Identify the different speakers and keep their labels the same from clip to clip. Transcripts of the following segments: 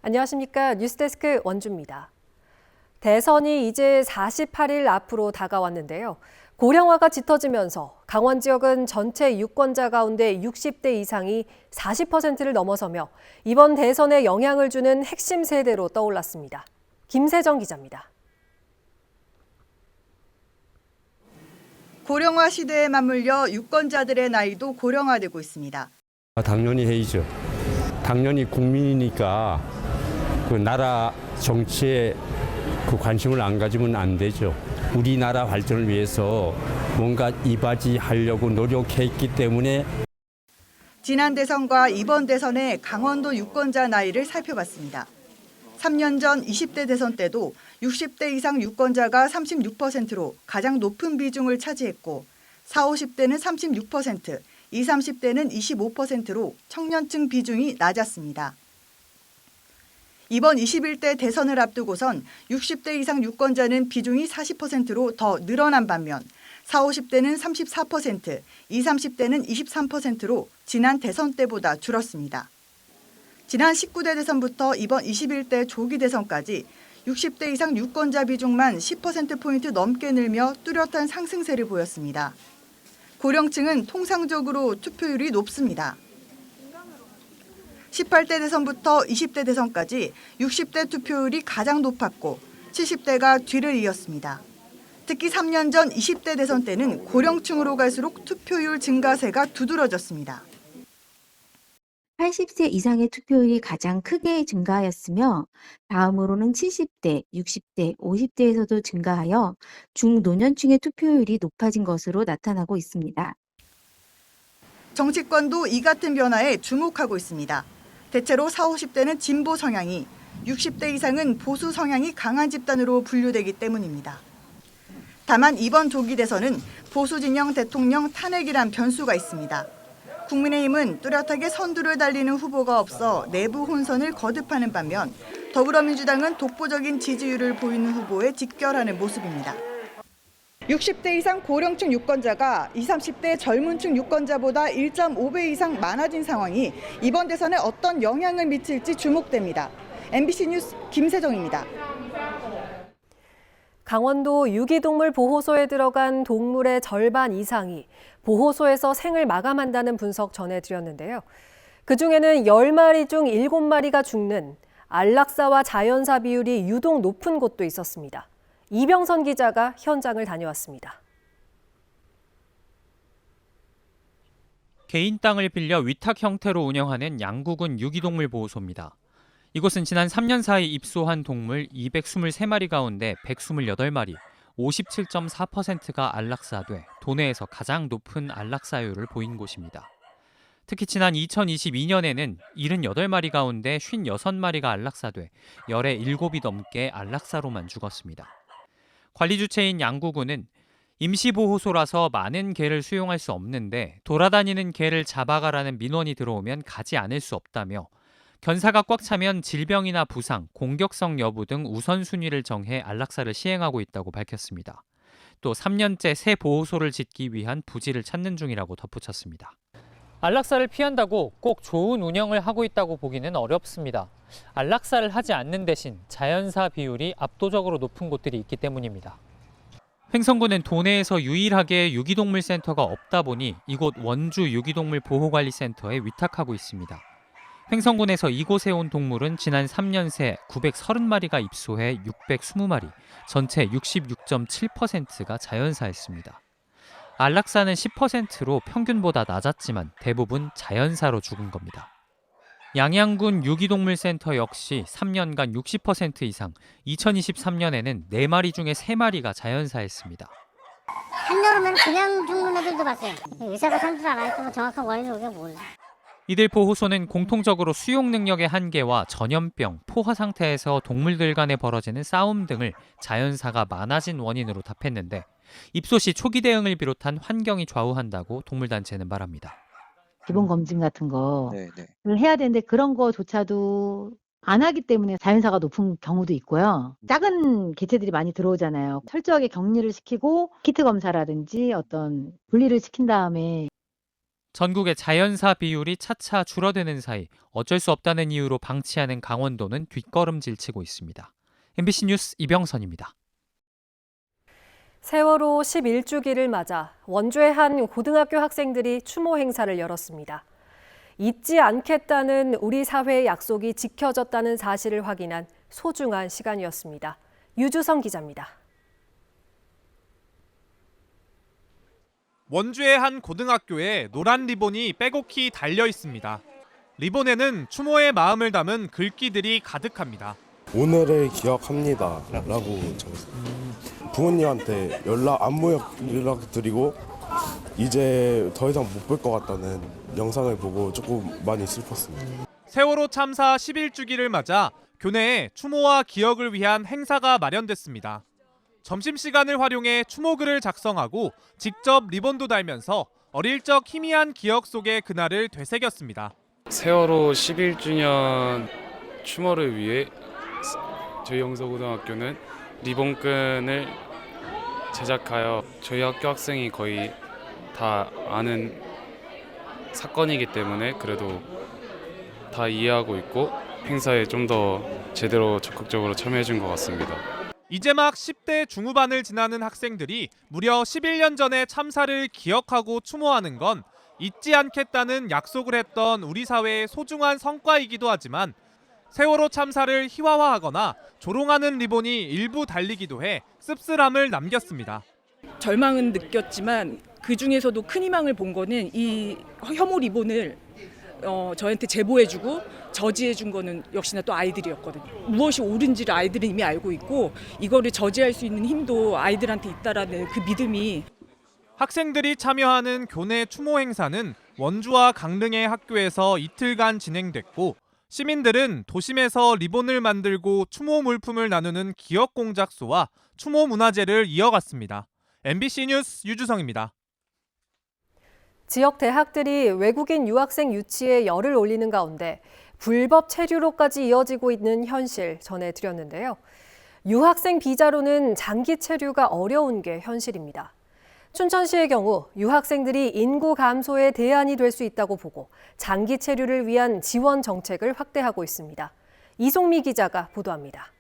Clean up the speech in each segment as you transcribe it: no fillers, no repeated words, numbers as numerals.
Speaker 1: 안녕하십니까. 뉴스데스크 원주입니다. 대선이 이제 48일 앞으로 다가왔는데요. 고령화가 짙어지면서 강원 지역은 전체 유권자 가운데 60대 이상이 40%를 넘어서며 이번 대선에 영향을 주는 핵심 세대로 떠올랐습니다. 김세정 기자입니다.
Speaker 2: 고령화 시대에 맞물려 유권자들의 나이도 고령화되고 있습니다.
Speaker 3: 당연히 해야죠. 당연히 국민이니까 그 나라 정치에 그 관심을 안 가지면 안 되죠. 우리나라 발전을 위해서 뭔가 이바지하려고 노력했기 때문에.
Speaker 2: 지난 대선과 이번 대선의 강원도 유권자 나이를 살펴봤습니다. 3년 전 20대 대선 때도 60대 이상 유권자가 36%로 가장 높은 비중을 차지했고 40, 50대는 36%, 20, 30대는 25%로 청년층 비중이 낮았습니다. 이번 21대 대선을 앞두고선 60대 이상 유권자는 비중이 40%로 더 늘어난 반면 40, 50대는 34%, 20, 30대는 23%로 지난 대선 때보다 줄었습니다. 지난 19대 대선부터 이번 21대 조기 대선까지 60대 이상 유권자 비중만 10%포인트 넘게 늘며 뚜렷한 상승세를 보였습니다. 고령층은 통상적으로 투표율이 높습니다. 18대 대선부터 20대 대선까지 60대 투표율이 가장 높았고 70대가 뒤를 이었습니다. 특히 3년 전 20대 대선 때는 고령층으로 갈수록 투표율 증가세가 두드러졌습니다.
Speaker 4: 80세 이상의 투표율이 가장 크게 증가하였으며 다음으로는 70대, 60대, 50대에서도 증가하여 중노년층의 투표율이 높아진 것으로 나타나고 있습니다.
Speaker 2: 정치권도 이 같은 변화에 주목하고 있습니다. 대체로 40, 50대는 진보 성향이, 60대 이상은 보수 성향이 강한 집단으로 분류되기 때문입니다. 다만 이번 조기 대선은 보수 진영 대통령 탄핵이란 변수가 있습니다. 국민의힘은 뚜렷하게 선두를 달리는 후보가 없어 내부 혼선을 거듭하는 반면 더불어민주당은 독보적인 지지율을 보이는 후보에 직결하는 모습입니다. 60대 이상 고령층 유권자가 20, 30대 젊은 층 유권자보다 1.5배 이상 많아진 상황이 이번 대선에 어떤 영향을 미칠지 주목됩니다. MBC 뉴스 김세정입니다.
Speaker 1: 강원도 유기동물 보호소에 들어간 동물의 절반 이상이 보호소에서 생을 마감한다는 분석 전해드렸는데요. 그중에는 10마리 중 7마리가 죽는 안락사와 자연사 비율이 유독 높은 곳도 있었습니다. 이병선 기자가 현장을 다녀왔습니다.
Speaker 5: 개인 땅을 빌려 위탁 형태로 운영하는 양구군 유기동물 보호소입니다. 이곳은 지난 3년 사이 입소한 동물 223마리 가운데 128마리, 57.4%가 안락사돼 도내에서 가장 높은 안락사율을 보인 곳입니다. 특히 지난 2022년에는 78마리 가운데 56마리가 안락사돼 열의 7이 넘게 안락사로만 죽었습니다. 관리 주체인 양구군은 임시보호소라서 많은 개를 수용할 수 없는데 돌아다니는 개를 잡아가라는 민원이 들어오면 가지 않을 수 없다며 견사가 꽉 차면 질병이나 부상, 공격성 여부 등 우선순위를 정해 안락사를 시행하고 있다고 밝혔습니다. 또 3년째 새 보호소를 짓기 위한 부지를 찾는 중이라고 덧붙였습니다. 안락사를 피한다고 꼭 좋은 운영을 하고 있다고 보기는 어렵습니다. 안락사를 하지 않는 대신 자연사 비율이 압도적으로 높은 곳들이 있기 때문입니다. 횡성군은 도내에서 유일하게 유기동물 센터가 없다 보니 이곳 원주 유기동물 보호관리센터에 위탁하고 있습니다. 횡성군에서 이곳에 온 동물은 지난 3년 새 930마리가 입소해 620마리, 전체 66.7%가 자연사였습니다. 안락사는 10%로 평균보다 낮았지만 대부분 자연사로 죽은 겁니다. 양양군 유기동물센터 역시 3년간 60% 이상, 2023년에는 4마리 중에 3마리가 자연사였습니다.
Speaker 6: 한여름에는 그냥 죽는 애들도 봤어요. 의사가 상주를 안 하고 정확한 원인을 우리가 몰라.
Speaker 5: 이들 보호소는 공통적으로 수용 능력의 한계와 전염병, 포화 상태에서 동물들 간에 벌어지는 싸움 등을 자연사가 많아진 원인으로 답했는데 입소 시 초기 대응을 비롯한 환경이 좌우한다고 동물단체는 말합니다.
Speaker 7: 기본 검진 같은 거를 해야 되는데 그런 거조차도 안 하기 때문에 자연사가 높은 경우도 있고요. 작은 개체들이 많이 들어오잖아요. 철저하게 격리를 시키고 키트 검사라든지 어떤 분리를 시킨 다음에
Speaker 5: 전국의 자연사 비율이 차차 줄어드는 사이 어쩔 수 없다는 이유로 방치하는 강원도는 뒷걸음질 치고 있습니다. MBC 뉴스 이병선입니다.
Speaker 1: 세월호 11주기를 맞아 원주의 한 고등학교 학생들이 추모 행사를 열었습니다. 잊지 않겠다는 우리 사회의 약속이 지켜졌다는 사실을 확인한 소중한 시간이었습니다. 유주성 기자입니다.
Speaker 8: 원주의 한 고등학교에 노란 리본이 빼곡히 달려 있습니다. 리본에는 추모의 마음을 담은 글귀들이 가득합니다.
Speaker 9: 오늘을 기억합니다 라고 적었어요. 부모님한테 안부 연락드리고 이제 더 이상 못 볼 것 같다는 영상을 보고 조금 많이 슬펐습니다.
Speaker 8: 세월호 참사 11주기를 맞아 교내에 추모와 기억을 위한 행사가 마련됐습니다. 점심시간을 활용해 추모글을 작성하고 직접 리본도 달면서 어릴 적 희미한 기억 속의 그날을 되새겼습니다.
Speaker 10: 세월호 11주년 추모를 위해 저희 영서고등학교는 리본끈을 제작하여 저희 학교 학생이 거의 다 아는 사건이기 때문에 그래도 다 이해하고 있고 행사에 좀 더 제대로 적극적으로 참여해 준 것 같습니다.
Speaker 8: 이제 막 10대 중후반을 지나는 학생들이 무려 11년 전의 참사를 기억하고 추모하는 건 잊지 않겠다는 약속을 했던 우리 사회의 소중한 성과이기도 하지만 세월호 참사를 희화화하거나 조롱하는 리본이 일부 달리기도 해 씁쓸함을 남겼습니다.
Speaker 11: 절망은 느꼈지만 그중에서도 큰 희망을 본 거는 이 혐오 리본을 저한테 제보해주고 저지해준 거는 역시나 또 아이들이었거든요. 무엇이 옳은지를 아이들은 이미 알고 있고 이거를 저지할 수 있는 힘도 아이들한테 있다라는 그 믿음이.
Speaker 8: 학생들이 참여하는 교내 추모 행사는 원주와 강릉의 학교에서 이틀간 진행됐고 시민들은 도심에서 리본을 만들고 추모 물품을 나누는 기억 공작소와 추모 문화제를 이어갔습니다. MBC 뉴스 유주성입니다.
Speaker 1: 지역 대학들이 외국인 유학생 유치에 열을 올리는 가운데 불법 체류로까지 이어지고 있는 현실 전해드렸는데요. 유학생 비자로는 장기 체류가 어려운 게 현실입니다. 춘천시의 경우 유학생들이 인구 감소의 대안이 될 수 있다고 보고 장기 체류를 위한 지원 정책을 확대하고 있습니다. 이송미 기자가 보도합니다.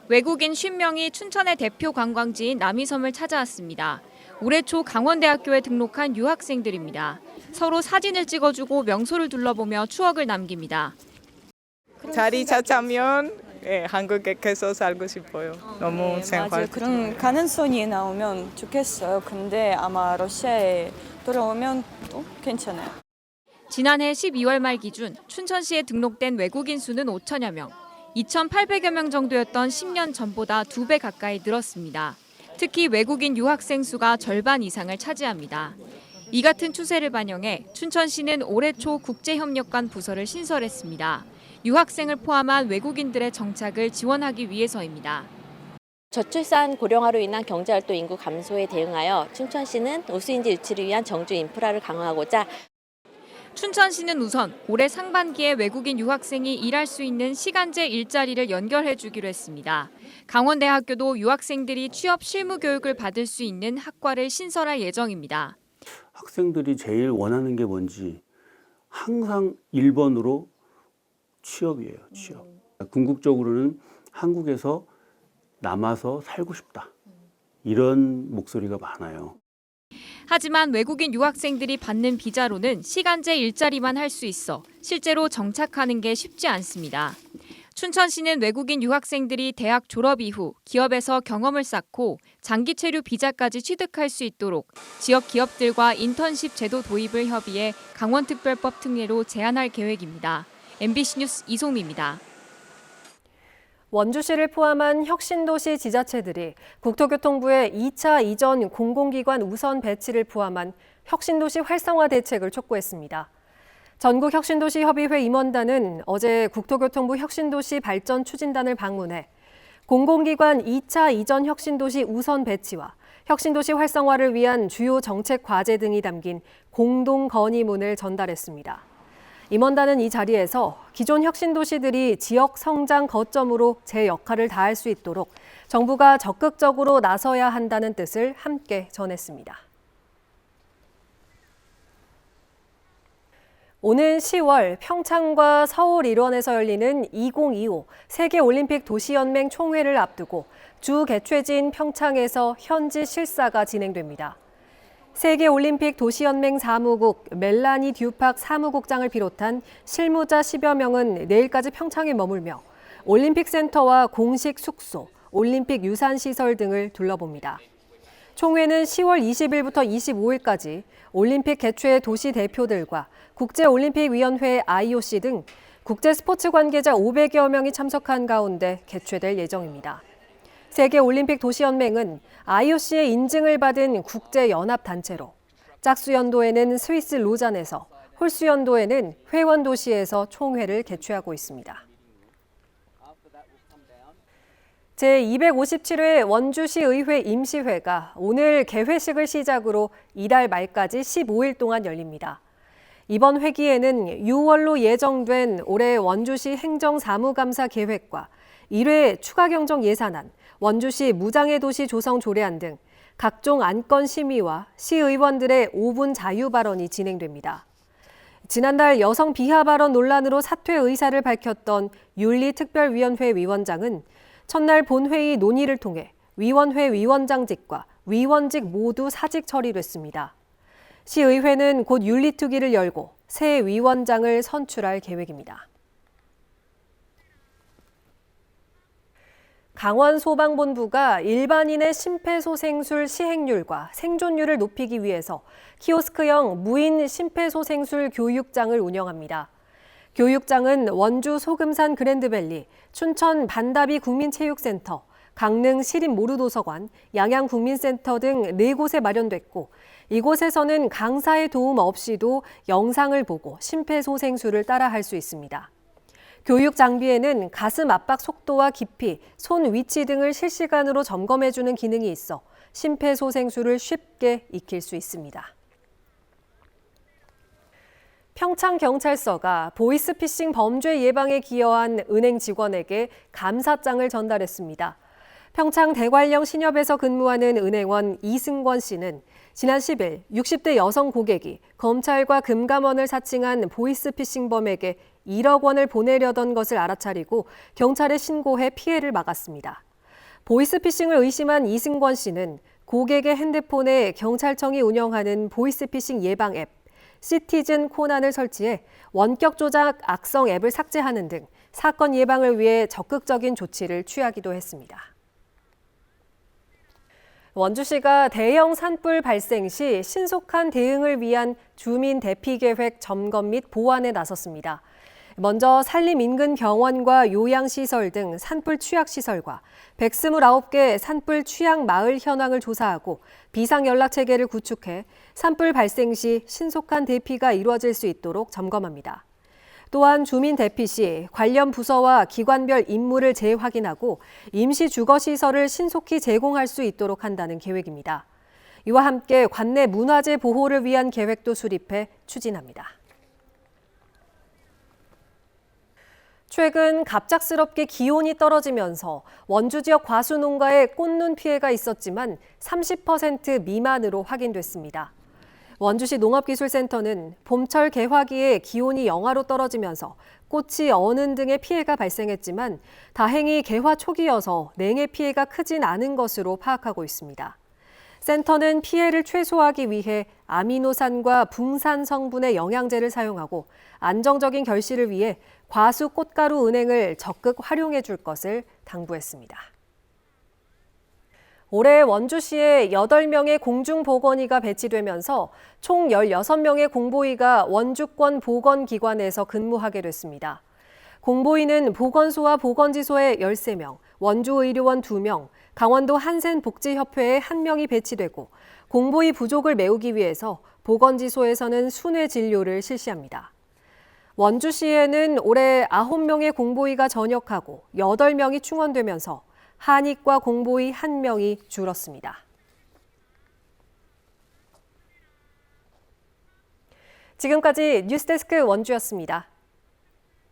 Speaker 12: 외국인 50명이 춘천의 대표 관광지인 남이섬을 찾아왔습니다. 올해 초 강원대학교에 등록한 유학생들입니다. 서로 사진을 찍어주고 명소를 둘러보며 추억을 남깁니다.
Speaker 13: 자리 찾으면 한국에 계속 살고 싶어요. 너무 생활.
Speaker 14: 맞아요. 그런 가능성이 나오면 좋겠어요. 근데 아마 러시아에 돌아오면 또 괜찮아요.
Speaker 12: 지난해 12월 말 기준 춘천시에 등록된 외국인 수는 5천여 명. 2,800여 명 정도였던 10년 전보다 2배 가까이 늘었습니다. 특히 외국인 유학생 수가 절반 이상을 차지합니다. 이 같은 추세를 반영해 춘천시는 올해 초 국제협력관 부서를 신설했습니다. 유학생을 포함한 외국인들의 정착을 지원하기 위해서입니다.
Speaker 15: 저출산 고령화로 인한 경제활동 인구 감소에 대응하여 춘천시는 우수인재 유치를 위한 정주 인프라를 강화하고자
Speaker 12: 춘천시는 우선 올해 상반기에 외국인 유학생이 일할 수 있는 시간제 일자리를 연결해 주기로 했습니다. 강원대학교도 유학생들이 취업 실무 교육을 받을 수 있는 학과를 신설할 예정입니다.
Speaker 16: 학생들이 제일 원하는 게 뭔지 항상 1번으로 취업이에요. 취업. 궁극적으로는 한국에서 남아서 살고 싶다. 이런 목소리가 많아요.
Speaker 12: 하지만 외국인 유학생들이 받는 비자로는 시간제 일자리만 할 수 있어 실제로 정착하는 게 쉽지 않습니다. 춘천시는 외국인 유학생들이 대학 졸업 이후 기업에서 경험을 쌓고 장기 체류 비자까지 취득할 수 있도록 지역 기업들과 인턴십 제도 도입을 협의해 강원특별법 특례로 제한할 계획입니다. MBC 뉴스 이송미입니다.
Speaker 1: 원주시를 포함한 혁신도시 지자체들이 국토교통부의 2차 이전 공공기관 우선 배치를 포함한 혁신도시 활성화 대책을 촉구했습니다. 전국혁신도시협의회 임원단은 어제 국토교통부 혁신도시 발전 추진단을 방문해 공공기관 2차 이전 혁신도시 우선 배치와 혁신도시 활성화를 위한 주요 정책 과제 등이 담긴 공동 건의문을 전달했습니다. 임원단은 이 자리에서 기존 혁신도시들이 지역 성장 거점으로 제 역할을 다할 수 있도록 정부가 적극적으로 나서야 한다는 뜻을 함께 전했습니다. 오는 10월 평창과 서울 일원에서 열리는 2025 세계올림픽 도시연맹 총회를 앞두고 주 개최지인 평창에서 현지 실사가 진행됩니다. 세계올림픽 도시연맹 사무국 멜라니 듀팍 사무국장을 비롯한 실무자 10여 명은 내일까지 평창에 머물며 올림픽 센터와 공식 숙소, 올림픽 유산시설 등을 둘러봅니다. 총회는 10월 20일부터 25일까지 올림픽 개최 도시 대표들과 국제올림픽위원회 IOC 등 국제 스포츠 관계자 500여 명이 참석한 가운데 개최될 예정입니다. 세계올림픽 도시연맹은 IOC의 인증을 받은 국제연합단체로 짝수연도에는 스위스 로잔에서, 홀수연도에는 회원 도시에서 총회를 개최하고 있습니다. 제257회 원주시 의회 임시회가 오늘 개회식을 시작으로 이달 말까지 15일 동안 열립니다. 이번 회기에는 6월로 예정된 올해 원주시 행정사무감사 계획과 1회 추가 경정 예산안, 원주시 무장애 도시 조성 조례안 등 각종 안건 심의와 시의원들의 5분 자유 발언이 진행됩니다. 지난달 여성 비하 발언 논란으로 사퇴 의사를 밝혔던 윤리특별위원회 위원장은 첫날 본회의 논의를 통해 위원회 위원장직과 위원직 모두 사직 처리됐습니다. 시의회는 곧 윤리특위를 열고 새 위원장을 선출할 계획입니다. 강원소방본부가 일반인의 심폐소생술 시행률과 생존율을 높이기 위해서 키오스크형 무인 심폐소생술 교육장을 운영합니다. 교육장은 원주 소금산 그랜드밸리, 춘천 반다비 국민체육센터, 강릉 시립모루도서관, 양양국민센터 등 4곳에 마련됐고 이곳에서는 강사의 도움 없이도 영상을 보고 심폐소생술을 따라할 수 있습니다. 교육 장비에는 가슴 압박 속도와 깊이, 손 위치 등을 실시간으로 점검해주는 기능이 있어 심폐소생술을 쉽게 익힐 수 있습니다. 평창경찰서가 보이스피싱 범죄 예방에 기여한 은행 직원에게 감사장을 전달했습니다. 평창 대관령 신협에서 근무하는 은행원 이승권 씨는 지난 10일 60대 여성 고객이 검찰과 금감원을 사칭한 보이스피싱범에게 1억 원을 보내려던 것을 알아차리고 경찰에 신고해 피해를 막았습니다. 보이스피싱을 의심한 이승권 씨는 고객의 핸드폰에 경찰청이 운영하는 보이스피싱 예방 앱 시티즌 코난을 설치해 원격 조작 악성 앱을 삭제하는 등 사건 예방을 위해 적극적인 조치를 취하기도 했습니다. 원주시가 대형 산불 발생 시 신속한 대응을 위한 주민 대피 계획 점검 및 보완에 나섰습니다. 먼저 산림 인근 병원과 요양시설 등 산불 취약시설과 129개 산불 취약 마을 현황을 조사하고 비상연락체계를 구축해 산불 발생 시 신속한 대피가 이루어질 수 있도록 점검합니다. 또한 주민 대피 시 관련 부서와 기관별 임무를 재확인하고 임시 주거시설을 신속히 제공할 수 있도록 한다는 계획입니다. 이와 함께 관내 문화재 보호를 위한 계획도 수립해 추진합니다. 최근 갑작스럽게 기온이 떨어지면서 원주 지역 과수 농가에 꽃눈 피해가 있었지만 30% 미만으로 확인됐습니다. 원주시 농업기술센터는 봄철 개화기에 기온이 영하로 떨어지면서 꽃이 어는 등의 피해가 발생했지만 다행히 개화 초기여서 냉해 피해가 크진 않은 것으로 파악하고 있습니다. 센터는 피해를 최소화하기 위해 아미노산과 붕산 성분의 영양제를 사용하고 안정적인 결실을 위해 과수 꽃가루 은행을 적극 활용해 줄 것을 당부했습니다. 올해 원주시에 8명의 공중보건의가 배치되면서 총 16명의 공보의가 원주권 보건기관에서 근무하게 됐습니다. 공보의는 보건소와 보건지소에 13명, 원주의료원 2명, 강원도 한센복지협회에 1명이 배치되고 공보의 부족을 메우기 위해서 보건지소에서는 순회 진료를 실시합니다. 원주시에는 올해 9명의 공보의가 전역하고 8명이 충원되면서 한의과 공보의 1명이 줄었습니다. 지금까지 뉴스데스크 원주였습니다.